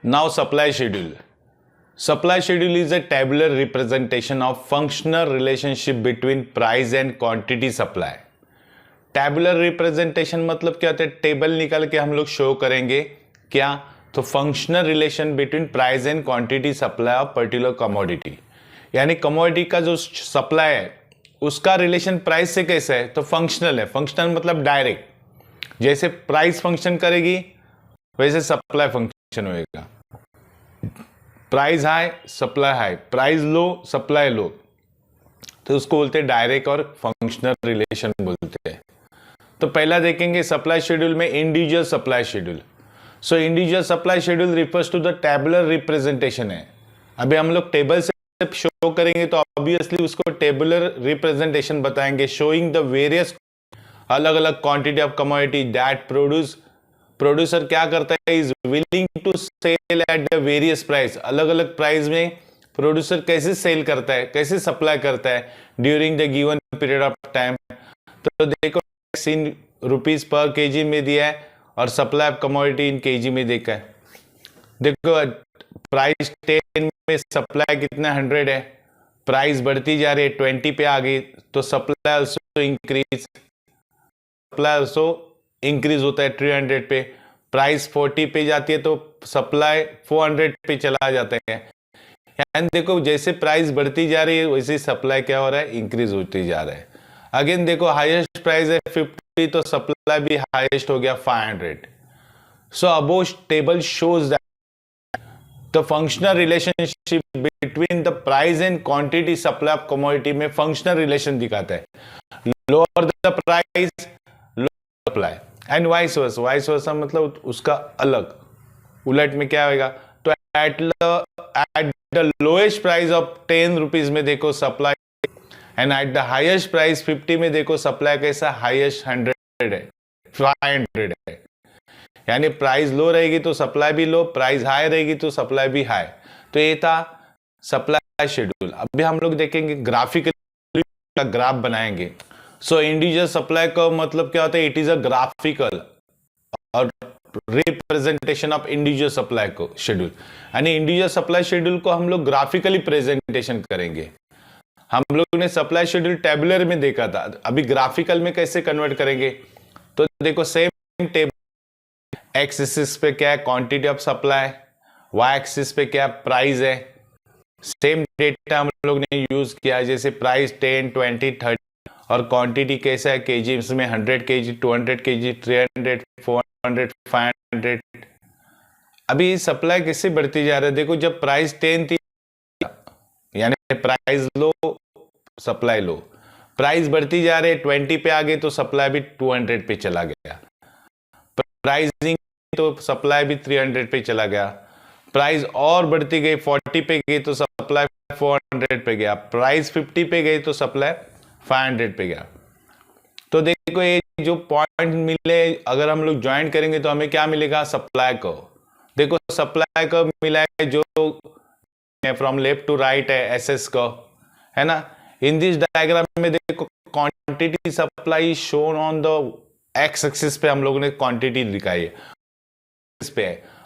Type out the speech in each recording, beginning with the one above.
Now supply schedule. Supply schedule is a tabular representation of functional relationship between price and quantity supply. Tabular representation मतलब क्या होता है? Table निकाल के हम लोग शो करेंगे क्या? तो functional relation between price and quantity supply of particular commodity, यानी कमोडिटी का जो सप्लाई है उसका रिलेशन प्राइस से कैसा है? तो फंक्शनल है. फंक्शनल मतलब डायरेक्ट, जैसे प्राइस फंक्शन करेगी वैसे सप्लाई फंक्शन होएगा. Price high supply high, price low supply low, तो उसको बोलते हैं डायरेक्ट और फंक्शनल रिलेशन बोलते हैं. तो पहला देखेंगे सप्लाई शेड्यूल में individual supply schedule. So individual supply schedule refers to the tabular representation है. अभी हम लोग टेबल से शो करेंगे तो ऑब्वियसली उसको टेबुलर रिप्रेजेंटेशन बताएंगे, शोइंग द वेरियस अलग अलग quantity of commodity that producer क्या करता है, is willing to sell at the various price. अलग अलग प्राइस में प्रोड्यूसर कैसे सेल करता है, कैसे सप्लाई करता है during the given period of time. तो देखो इन रुपीज पर केजी में दिया है और supply of commodity in KG में देखा है. देखो प्राइस 10 में सप्लाई कितना 100 है, प्राइस बढ़ती जा रही है 20 पे आ गई तो सप्लाई ऑल्सो इंक्रीज होता है 300 पे. प्राइस 40 पे जाती है तो सप्लाई 400 पे चला जाता है. यानी देखो जैसे प्राइस बढ़ती जा रही है वैसे सप्लाई क्या हो रहा है, इंक्रीज होती जा रहा है. अगेन देखो हाईएस्ट प्राइस है 50 तो सप्लाई भी हाईएस्ट हो गया 500. So above table shows that the functional relationship between the price and quantity supply of commodity में फंक्शनल रिलेशन दिखाता है. Lower the price lower supply and vice versa मतलब उसका अलग उलट में क्या होगा. तो at the lowest price of 10 rupees में देखो supply and at the highest price 50 में देखो सप्लाई कैसा हाईएस्ट 100 है 500 है. यानी प्राइस लो रहेगी तो सप्लाई भी लो, प्राइस हाई रहेगी तो सप्लाई भी हाई. तो ये था सप्लाई शेड्यूल. अभी हम लोग देखेंगे ग्राफिकली का ग्राफ बनाएंगे. सो इंडिविजुअल सप्लाई का मतलब क्या होता है, इट इज अ ग्राफिकल और रिप्रेजेंटेशन ऑफ इंडिविजुअल सप्लाई को शेड्यूल. यानी इंडिविजुअल सप्लाई शेड्यूल को हम लोग ग्राफिकली प्रेजेंटेशन करेंगे. हम लोग ने सप्लाई शेड्यूल टेबुलर में देखा था, अभी ग्राफिकल में कैसे कन्वर्ट करेंगे. तो देखो सेम टेबल, एक्स एक्सिस पे क्या है quantity of supply, Y axis पे क्या प्राइस है. सेम डेटा हम लोग ने यूज किया है, जैसे प्राइस 10 20 30 और क्वांटिटी कैसा है केजी में 100 केजी 200 केजी 300 400 500. अभी सप्लाई कैसे बढ़ती जा रहा है, देखो जब प्राइस 10 थी यानी प्राइस लो सप्लाई लो, प्राइस बढ़ती जा रही है 20 पे आ गई तो सप्लाई भी 200 पे चला गया, प्राइसिंग तो सप्लाई भी 300 पे चला गया, प्राइस और बढ़ती गई 40 पे गई तो सप्लाई 400 पे गया, प्राइस 50 पे गई तो सप्लाई 500 पे गया. तो देखो ये जो पॉइंट मिले अगर हम लोग ज्वाइन करेंगे तो हमें क्या मिलेगा, सप्लाई को. देखो सप्लाई को मिला है जो फ्रॉम लेफ्ट टू राइट है एसएस को, है ना. इन दिस डायग्राम में देखो quantity supply shown on the x axis पे हम लोगों ने क्वांटिटी दिखाई है इस पे,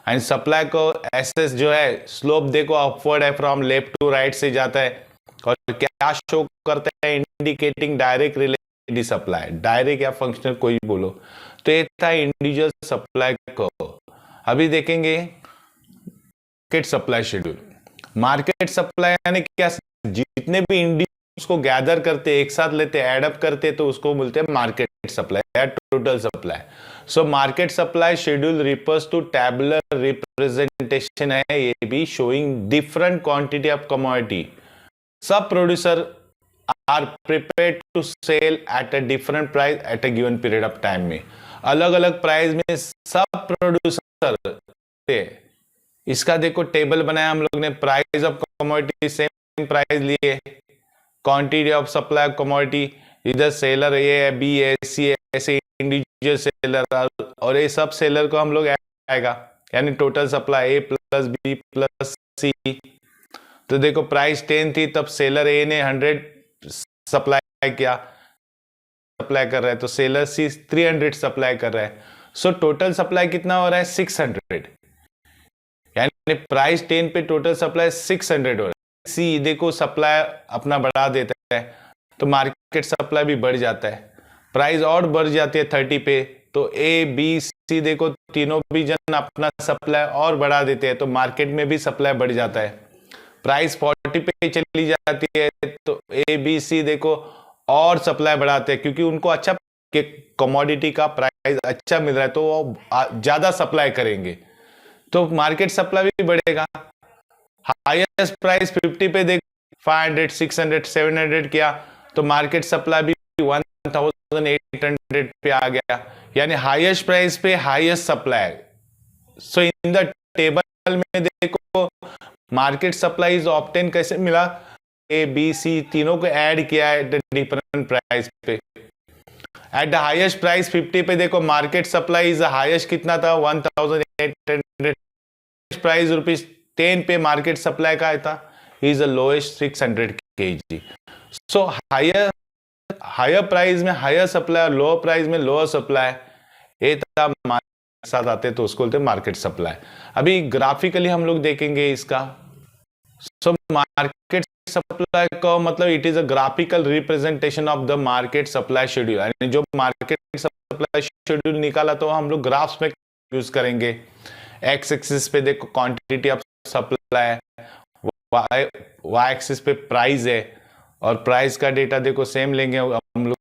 एंड सप्लाई को एसएस जो है स्लोप देखो अपवर्ड है, फ्रॉम लेफ्ट टू राइट से जाता है. और क्या शो करता है, indicating direct related supply, direct या फंक्शनल कोई बोलो. तो ये था इंडिविजुअल सप्लाई को. अभी देखेंगे market supply schedule. Market supply यानी क्या, जितने भी इंडिविजुअल्स को गैदर करते एक साथ लेते एडअप करते तो उसको बोलते हैं मार्केट सप्लाई या total supply. So market supply schedule refers to tabular representation है ये भी, showing different quantity of commodity. सब producer are prepared to sell at a different price at a given period of time में. अलग अलग price में सब producer, इसका देखो टेबल बनाया हम लोग ने, price of commodity same price लिए, quantity of supply of commodity, इधर सेलर ए है बी है सी है, ऐसे इंडिविजुअल सेलर और ये सब सेलर को हम लोग आएगा, यानी टोटल सप्लाई ए प्लस बी प्लस सी. तो देखो प्राइस 10 थी तब सेलर ए ने 100 सप्लाई किया, सप्लाई कर रहा है, तो सेलर सी 300 सप्लाई कर रहा है. सो टोटल सप्लाई कितना हो रहा है 600. यानी प्राइस 10 पे टोटल सप्लाई 600 हो रहा है। सी देखो सप्लाई अपना बढ़ा देता है तो मार्केट सप्लाई भी बढ़ जाता है, प्राइस और बढ़ जाती है 30 पे तो ए बी सी देखो तीनों भी जन अपना सप्लाई और बढ़ा देते हैं तो मार्केट में भी सप्लाई बढ़ जाता है। प्राइस 40 पे चली जाती है तो ए बी सी देखो और सप्लाई बढ़ाते हैं क्योंकि उनको अच्छा कि कमोडिटी का प्राइस अच्छा मिल रहा है तो वो ज्यादा सप्लाई करेंगे तो मार्केट सप्लाई भी बढ़ेगा। हाईएस्ट प्राइस 50 पे देख 500 600 700 किया तो मार्केट सप्लाई भी 1800 पे आ गया, यानी हाईएस्ट प्राइस पे highest supply. So in the table में देखो मार्केट सप्लाई इज ऑब्टेन कैसे मिला, ए बी सी तीनों को ऐड किया है डिफरेंट प्राइस पे। एट द हाईएस्ट प्राइस 50 पे देखो मार्केट सप्लाई इज हाईएस्ट कितना था 1800, प्राइस ₹10 पे मार्केट सप्लाई का था is the lowest 600 kg। So higher price में हायर सप्लाई और लोअर प्राइस में लोअर सप्लाई, ये था साथ आते तो उसको बोलते मार्केट सप्लाई। अभी ग्राफिकली हम लोग देखेंगे इसका। सो मार्केट सप्लाई का मतलब it is a graphical representation of the market supply schedule, यानी जो मार्केट सप्लाई शेड्यूल निकाला तो हम लोग ग्राफ्स में यूज करेंगे। एक्स एक्सिस पे देखो quantity of supply, Y axis पे प्राइस है और प्राइस का डेटा देखो सेम लेंगे हम लोग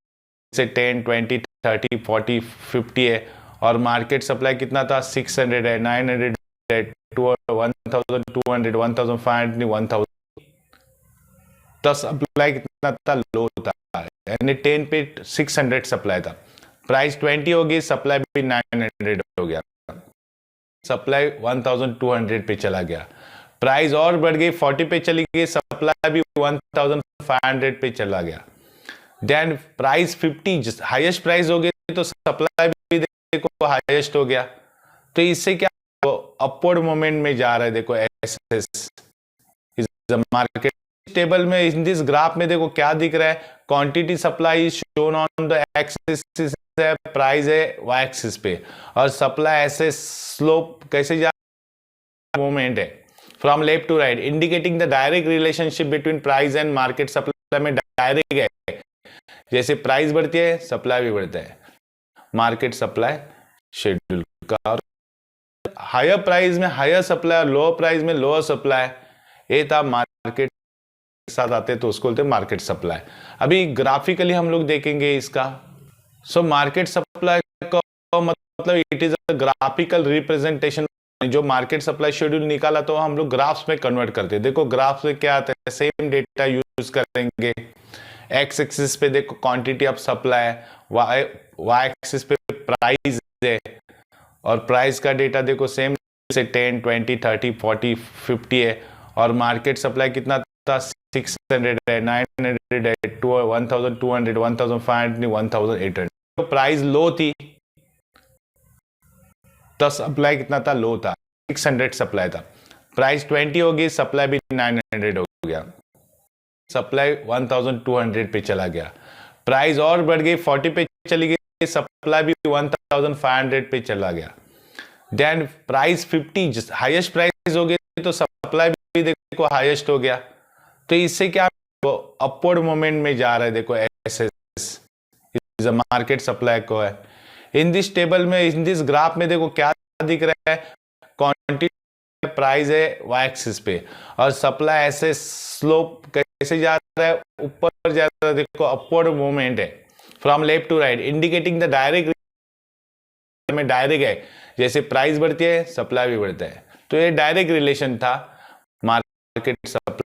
से 10 20 30 40 50 है और मार्केट सप्लाई कितना था 600 है 900 है 1200 1500 1000 तो सप्लाई कितना था लो था, यानी 10 पे 600 सप्लाई था, प्राइस 20 हो गई सप्लाई भी 900 हो गया, सप्लाई 1200 पे चला गया, प्राइस और बढ़ गई 40 पे चली गई सप्लाई भी 1500 पे चला गया। देन प्राइस 50 हाईएस्ट प्राइस हो गई तो सप्लाई भी देखो हाईएस्ट हो गया तो इससे क्या अपवर्ड मोमेंट में जा रहा है। देखो SS is the market table में इन दिस ग्राफ में देखो क्या दिख रहा है, quantity supply is shown on the axis है, प्राइस है वाई एक्सिस पे और सप्लाई ऐसे स्लोप कैसे जा मूवमेंट है from left to right indicating the direct relationship between price and market supply में डायरेक्ट है, जैसे प्राइस बढ़ती है सप्लाई भी बढ़ता है मार्केट सप्लाई शेड्यूल का। और हायर प्राइस में हायर सप्लाई और लोअर प्राइस में लोअर सप्लाई, ये था मार्केट साथ आते तो उसको बोलते मार्केट सप्लाई। अभी ग्राफिकली हम लोग देखेंगे इसका। सो मार्केट सप्लाई का मतलब it is a graphical representation, जो मार्केट सप्लाई शेड्यूल निकाला तो हम लोग ग्राफ्स में कन्वर्ट करते हैं। देखो ग्राफ्स में क्या आता है, सेम डेटा यूज करेंगे। एक्स एक्सिस पे देखो quantity of supply, Y axis पे प्राइस है और प्राइस का डेटा देखो सेम से 10 20 30 40 50 है और मार्केट सप्लाई कितना था 600 है 900 है 1200 1500 1800। तो प्राइस लो थी तो सप्लाई कितना था लो था 600 सप्लाई था, प्राइस 20 हो गई सप्लाई भी 900 हो गया, सप्लाई 1200 पे चला गया, प्राइस और बढ़ गई 40 पे चली गई सप्लाई भी 1500 पे चला गया। देन प्राइस 50 हाईएस्ट प्राइस हो गई तो सप्लाई भी देखो हाईएस्ट हो गया तो इससे क्या अपवर्ड मोमेंट में जा रहा है। देखो SS is a market supply को है। इन दिस टेबल में इन दिस ग्राफ में देखो क्या दिख रहा है, क्वांटिटी प्राइस है वाई एक्सिस पे और सप्लाई ऐसे स्लोप कैसे जा रहा है ऊपर जा रहा है, देखो अपवर्ड मूवमेंट है from left to right indicating the direct में डायरेक्ट है, जैसे प्राइस बढ़ती है सप्लाई भी बढ़ता है तो ये डायरेक्ट रिलेशन था मार्केट सप्लाई